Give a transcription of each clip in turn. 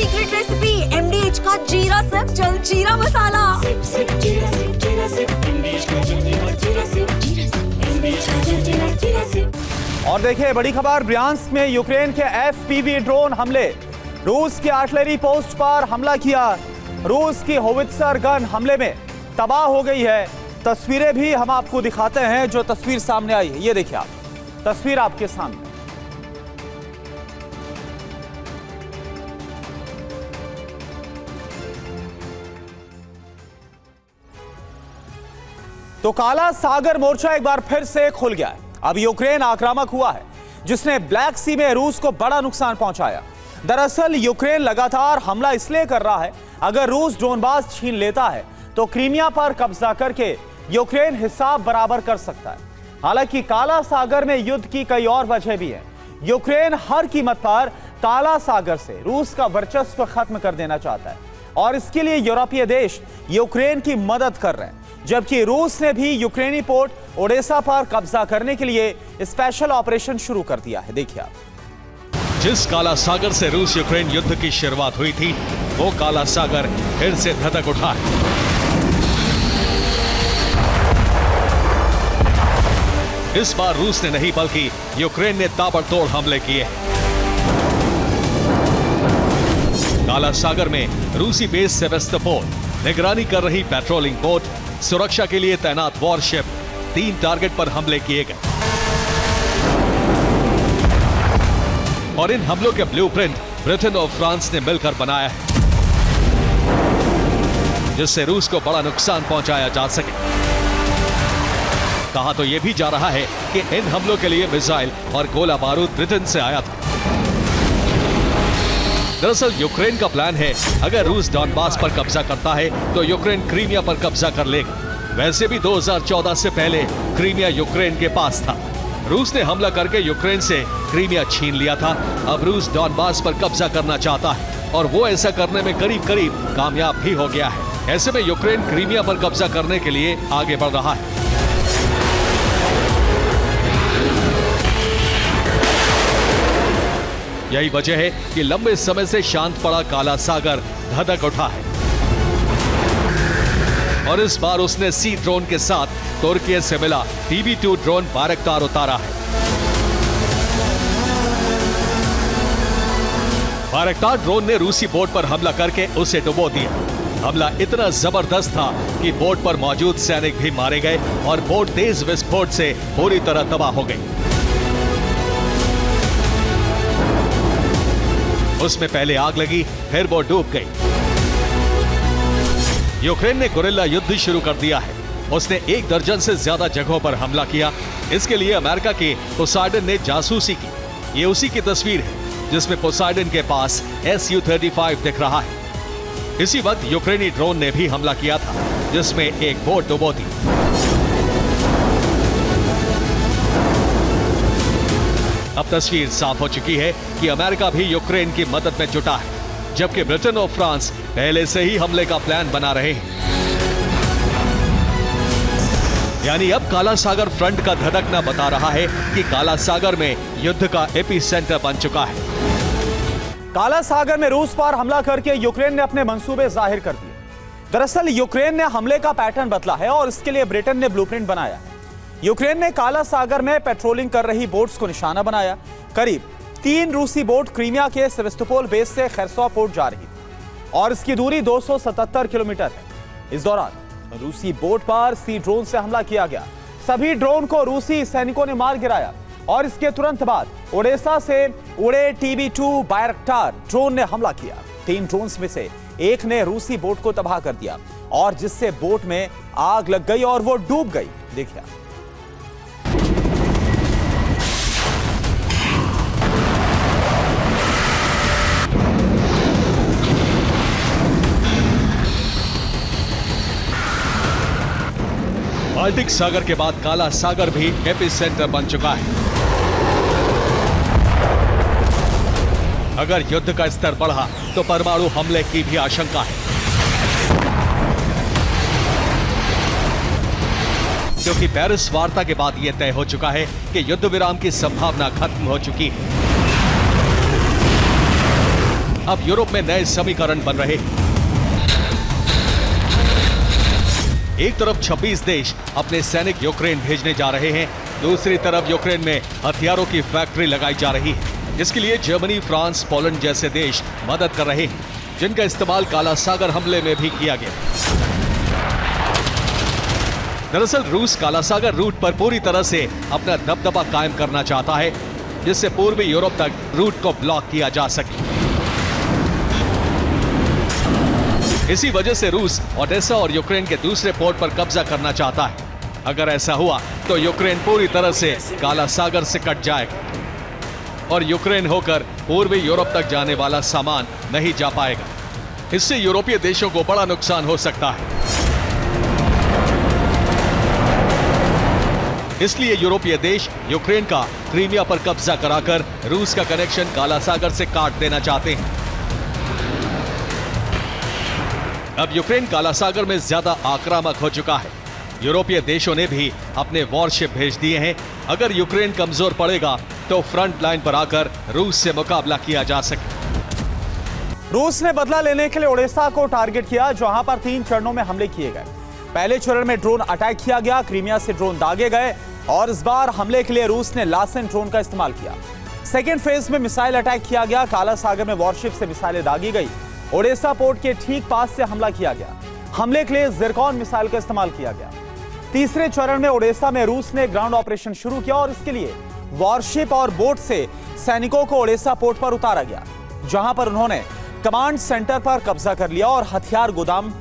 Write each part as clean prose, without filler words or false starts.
Secret recipe MDH का जीरा SIP जल जीरा मसाला। सिप सिप जीरा सिप जीरा सिप MDH का जल जीरा जीरा सिप MDH का जल जीरा जीरा सिप। और देखिए बड़ी खबर, ब्रियांस्क में यूक्रेन के FPV ड्रोन हमले। रूस की आर्टिलरी पोस्ट पर हमला किया। रूस की होवित्जर गन हमले में तबाह हो गई है। तस्वीरें भी हम आपको दिखाते हैं। जो तस्वीर सामने आई है, ये देखिए आप, तस्वीर आपके सामने। तो काला सागर मोर्चा एक बार फिर से खुल गया है। अब यूक्रेन आक्रामक हुआ है, जिसने ब्लैक सी में रूस को बड़ा नुकसान पहुंचाया। दरअसल यूक्रेन लगातार हमला इसलिए कर रहा है, अगर रूस डोनबास छीन लेता है तो क्रीमिया पर कब्जा करके यूक्रेन हिसाब बराबर कर सकता है। हालांकि काला सागर में युद्ध की कई और वजह भी है। यूक्रेन हर कीमत पर काला सागर से रूस का वर्चस्व खत्म कर देना चाहता है और इसके लिए यूरोपीय देश यूक्रेन की मदद कर रहे हैं, जबकि रूस ने भी यूक्रेनी पोर्ट ओडेसा पर कब्जा करने के लिए स्पेशल ऑपरेशन शुरू कर दिया है। देखिए आप। जिस काला सागर से रूस यूक्रेन युद्ध की शुरुआत हुई थी, वो काला सागर फिर से धधक उठा है। इस बार रूस ने नहीं बल्कि यूक्रेन ने ताबड़तोड़ हमले किए। काला सागर में रूसी बेस सेवेस्तोपोल, निगरानी कर रही पेट्रोलिंग बोट, सुरक्षा के लिए तैनात वॉरशिप, 3 टारगेट पर हमले किए गए। और इन हमलों के ब्लूप्रिंट ब्रिटेन और फ्रांस ने मिलकर बनाया है, जिससे रूस को बड़ा नुकसान पहुंचाया जा सके। कहा तो यह भी जा रहा है कि इन हमलों के लिए मिसाइल और गोला बारूद ब्रिटेन से आया था। दरअसल यूक्रेन का प्लान है, अगर रूस डॉनबास पर कब्जा करता है तो यूक्रेन क्रीमिया पर कब्जा कर लेगा। वैसे भी 2014 से पहले क्रीमिया यूक्रेन के पास था। रूस ने हमला करके यूक्रेन से क्रीमिया छीन लिया था। अब रूस डॉनबास पर कब्जा करना चाहता है और वो ऐसा करने में करीब करीब कामयाब भी हो गया है। ऐसे में यूक्रेन क्रीमिया पर कब्जा करने के लिए आगे बढ़ रहा है। यही वजह है कि लंबे समय से शांत पड़ा काला सागर धधक उठा है और इस बार उसने सी ड्रोन के साथ तुर्की से मिला TB2 ड्रोन बायरक्टार उतारा है। बायरक्टार ड्रोन ने रूसी बोट पर हमला करके उसे डुबो दिया। हमला इतना जबरदस्त था कि बोट पर मौजूद सैनिक भी मारे गए और बोट तेज विस्फोट से पूरी तरह तबाह हो गई। उसमें पहले आग लगी, फिर वो डूब गई। यूक्रेन ने गुरिल्ला युद्ध शुरू कर दिया है। उसने 1 दर्जन से ज्यादा जगहों पर हमला किया। इसके लिए अमेरिका के पोसाइडन ने जासूसी की। ये उसी की तस्वीर है जिसमें पोसाइडन के पास Su-35 दिख रहा है। इसी वक्त यूक्रेनी ड्रोन ने भी हमला किया था, जिसमें एक बोट डुबो दी। अब तस्वीर साफ हो चुकी है कि अमेरिका भी यूक्रेन की मदद में जुटा है, जबकि ब्रिटेन और फ्रांस पहले से ही हमले का प्लान बना रहे हैं। यानी अब काला सागर फ्रंट का धधकना बता रहा है कि काला सागर में युद्ध का एपिसेंटर बन चुका है। काला सागर में रूस पर हमला करके यूक्रेन ने अपने मंसूबे जाहिर कर दिए। दरअसल यूक्रेन ने हमले का पैटर्न बदला है और इसके लिए ब्रिटेन ने ब्लूप्रिंट बनाया। यूक्रेन ने काला सागर में पेट्रोलिंग कर रही बोट्स को निशाना बनाया। करीब 3 रूसी बोट क्रीमिया के सेवेस्तोपोल बेस से खैरसॉ पोर्ट जा रही थी और इसकी दूरी 277 किलोमीटर है। इस दौरान रूसी बोट पर सी ड्रोन से हमला किया गया। सभी ड्रोन को रूसी सैनिकों ने मार गिराया और इसके तुरंत बाद ओडेसा से उड़े TB2 बायरक्टार ड्रोन ने हमला किया। 3 ड्रोन्स में से एक ने रूसी बोट को तबाह कर दिया और जिससे बोट में आग लग गई और वो डूब गई। देखिए बाल्टिक सागर के बाद काला सागर भी एपिसेंटर बन चुका है। अगर युद्ध का स्तर बढ़ा तो परमाणु हमले की भी आशंका है, क्योंकि पेरिस वार्ता के बाद यह तय हो चुका है कि युद्ध विराम की संभावना खत्म हो चुकी है। अब यूरोप में नए समीकरण बन रहे। एक तरफ 26 देश अपने सैनिक यूक्रेन भेजने जा रहे हैं, दूसरी तरफ यूक्रेन में हथियारों की फैक्ट्री लगाई जा रही है। इसके लिए जर्मनी, फ्रांस, पोलैंड जैसे देश मदद कर रहे हैं, जिनका इस्तेमाल काला सागर हमले में भी किया गया। दरअसल रूस काला सागर रूट पर पूरी तरह से अपना दबदबा कायम करना चाहता है, जिससे पूर्वी यूरोप तक रूट को ब्लॉक किया जा सके। इसी वजह से रूस ओडेसा और यूक्रेन के दूसरे पोर्ट पर कब्जा करना चाहता है। अगर ऐसा हुआ तो यूक्रेन पूरी तरह से काला सागर से कट जाएगा और यूक्रेन होकर पूर्वी यूरोप तक जाने वाला सामान नहीं जा पाएगा। इससे यूरोपीय देशों को बड़ा नुकसान हो सकता है। इसलिए यूरोपीय देश यूक्रेन का क्रीमिया पर कब्जा कराकर रूस का कनेक्शन काला सागर से काट देना चाहते हैं। अब यूक्रेन काला सागर में ज्यादा आक्रामक हो चुका है। यूरोपीय देशों ने भी अपने वॉरशिप भेज दिए हैं। अगर यूक्रेन कमजोर पड़ेगा तो फ्रंट लाइन पर आकर रूस से मुकाबला किया जा सके। रूस ने बदला लेने के लिए ओडेसा को टारगेट किया, जहां पर 3 चरणों में हमले किए गए। पहले चरण में ड्रोन अटैक किया गया, क्रीमिया से ड्रोन दागे गए और इस बार हमले के लिए रूस ने लासेन ड्रोन का इस्तेमाल किया। सेकेंड फेज में मिसाइल अटैक किया गया, काला सागर में वॉरशिप से मिसाइलें दागी गई। ओडेसा पोर्ट के ठीक पास से हमला किया गया। हमले के लिए जिरकॉन मिसाइल का इस्तेमाल किया गया। तीसरे चरण में ओडेसा में रूस ने ग्राउंड ऑपरेशन शुरू किया और इसके लिए वॉरशिप और बोट से सैनिकों को ओडेसा पोर्ट पर उतारा गया, जहां पर उन्होंने कमांड सेंटर पर कब्जा कर लिया और हथियार गोदाम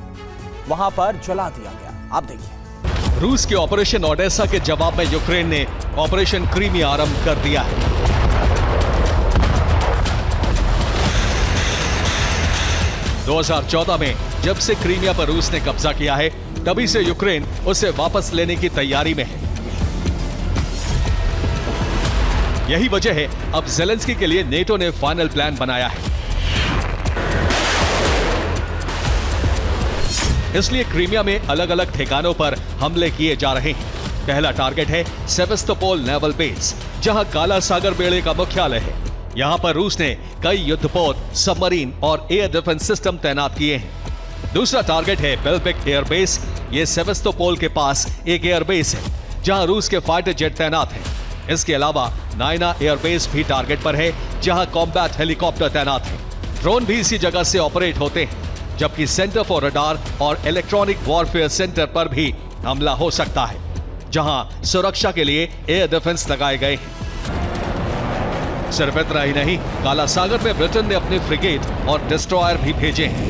वहां पर जला दिया गया। आप देखिए, रूस के ऑपरेशन ओडेसा के जवाब में यूक्रेन ने ऑपरेशन क्रीमिया आरंभ कर दिया है। दो 2014 में जब से क्रीमिया पर रूस ने कब्जा किया है, तभी से यूक्रेन उसे वापस लेने की तैयारी में है। यही वजह है अब ज़ेलेंस्की के लिए नेटो ने फाइनल प्लान बनाया है। इसलिए क्रीमिया में अलग अलग ठिकानों पर हमले किए जा रहे हैं। पहला टारगेट है सेवेस्तोपोल नेवल बेस, जहां काला सागर बेड़े का मुख्यालय है। यहां पर रूस ने कई युद्धपोत, सबमरीन और एयर डिफेंस सिस्टम तैनात किए हैं। दूसरा टारगेट है बेल्बेक एयरबेस। ये सेवेस्तोपोल के पास एक एयरबेस है, जहां रूस के फाइटर जेट तैनात हैं। इसके अलावा नाइना एयरबेस भी टारगेट पर है, जहां कॉम्बैट हेलीकॉप्टर तैनात हैं। ड्रोन भी इसी जगह से ऑपरेट होते हैं, जबकि सेंटर फॉर रडार और इलेक्ट्रॉनिक वॉरफेयर सेंटर पर भी हमला हो सकता है, जहां सुरक्षा के लिए एयर डिफेंस लगाए गए हैं। सिर्फ इतना ही नहीं, काला सागर में ब्रिटेन ने अपने फ्रिगेट और डिस्ट्रॉयर भी भेजे हैं,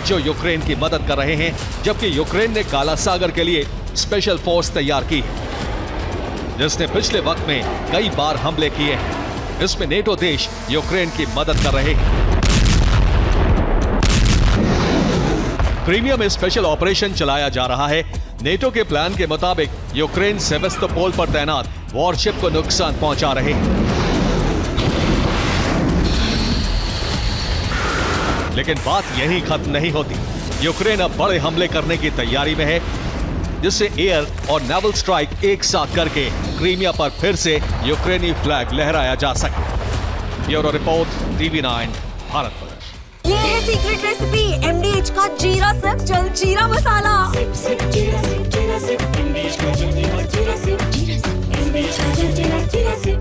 जो यूक्रेन की मदद कर रहे हैं, जबकि यूक्रेन ने काला सागर के लिए स्पेशल फोर्स तैयार की है, जिसने पिछले वक्त में कई बार हमले किए हैं। इसमें नेटो देश यूक्रेन की मदद कर रहे हैं। क्रीमिया में स्पेशल ऑपरेशन चलाया जा रहा है। नेटो के प्लान के मुताबिक यूक्रेन सेवेस्तोपोल पर तैनात वॉरशिप को नुकसान पहुंचा रहे हैं। लेकिन बात यहीं खत्म नहीं होती। यूक्रेन अब बड़े हमले करने की तैयारी में है, जिससे एयर और नेवल स्ट्राइक एक साथ करके क्रीमिया पर फिर से यूक्रेनी फ्लैग लहराया जा सके। Bureau report, TV9 Bharat. ये है सीक्रेट रेसिपी MDH का जीरा सिर्फ जलजीरा मसाला। Sip, sip, जीरा सिप, MDH का जलजीरा, जीरा सिप, MDH का जलजीरा, जीरा सिप।